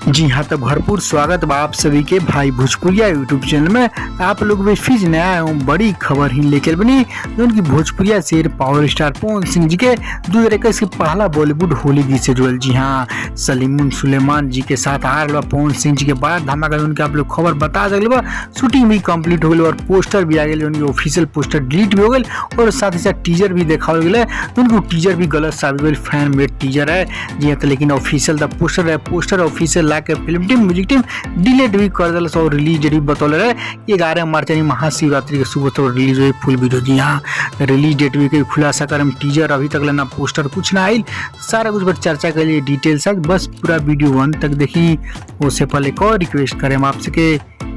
जी हाँ, तो भरपूर स्वागत बा आप सभी के भाई भोजपुरिया यूट्यूब चैनल में। आप लोग भी फिर नया एवं बड़ी खबर ही लेकर बनी जो उनकी भोजपुरिया शेर पावर स्टार पवन सिंह जी के 2021 के पहला बॉलीवुड होली गीत से जुड़ल। जी हाँ, सलीमुन सुलेमान जी के साथ आ रहा पवन सिंह जी के बाद धमाका उनके आप लोग खबर बता सकले बा। शूटिंग भी कंप्लीट हो गई और पोस्टर भी आ गए, उनकी ऑफिशियल पोस्टर डिलीट भी हो गई और साथ ही साथ टीजर भी देखा गया। उनको टीजर भी गलत साबित हुई, फैन मेड टीजर है। जी हाँ, तो लेकिन ऑफिशियल पोस्टर है, पोस्टर ऑफिशियल के film team music team delete भी कर दिल और रिलीज जब बतौल रहे 11 मार्च यानी महाशिवरात्रि के सुबह तो रिलीज हुई फुल वीडियो। जी हाँ, रिलीज डेट भी खुलासा कर टीजर अभी तक ना पोस्टर कुछ ना आयल, सारा कुछ पर चर्चा के लिए डिटेल्स है, बस पूरा वीडियो अंत तक देखी। उससे पहले एक और रिक्वेस्ट करें हम आपसे कि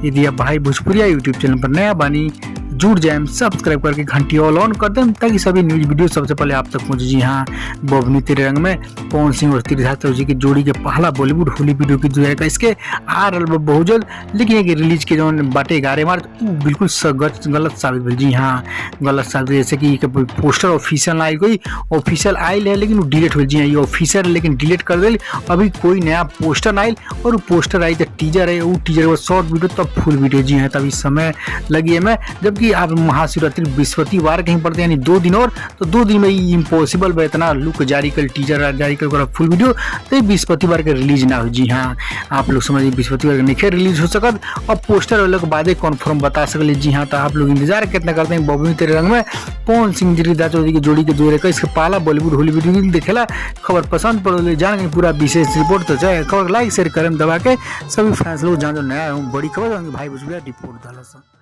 यदि आप भाई भोजपुरिया यूट्यूब चैनल पर नया बानी जुड़ जाए, सब्सक्राइब करके घंटी ऑन कर दें ताकि सभी न्यूज वीडियो सबसे पहले आप तक पहुंचे। जी हाँ, बबनी तेरे रंग में पवन सिंह और त्रिधात्र जी की जोड़ी के पहला बॉलीवुड होली वीडियो की जो है इसके आ रहा बहुत जल्द, लेकिन एक रिलीज के जो बाटे 11 मार्च बिल्कुल गलत साबित हुई। जी हाँ, गलत साबित, जैसे कि पोस्टर ऑफिशियल आई गई, ऑफिशियल आयल है लेकिन वो डिलीट हुई। जी हाँ, ये ऑफिशियल लेकिन डिलीट कर दिल, अभी कोई नया पोस्टर ना आयल और पोस्टर आई तो टीजर है, वो टीजर वो शॉर्ट वीडियो तब फुल वीडियो। जी हाँ, तभी समय लगी है में, जबकि आप महाशिवरात्रि बृहस्पतिवार कहीं पड़ते यानी 2 दिन और, तो 2 दिन में इम्पॉसिबल बा इतना लुक जारी कर, टीजर जारी कर फुल वीडियो, तो बृहस्पतिवार के रिलीज ना हो। जी हाँ, आप लोग समझिए बृहस्पतिवार नहीं रिलीज हो सकत और पोस्टर वाले के बाद कन्फर्म बता सकले। जी हाँ, तो आप लोग इंतजार कितना करते हैं बबनी तेरे रंग में पवन सिंह त्रिधात्र की जोड़ी के 2021 के पहला बॉलीवुड होली वीडियो देखेला। खबर पसंद पड़े जान पूरा विशेष रिपोर्ट तो चाहे खबर लाइक शेयर करें दबा के सभी फैंस लोग जान जो नया है बड़ी खबर भाई भोजपुरिया रिपोर्ट डाला।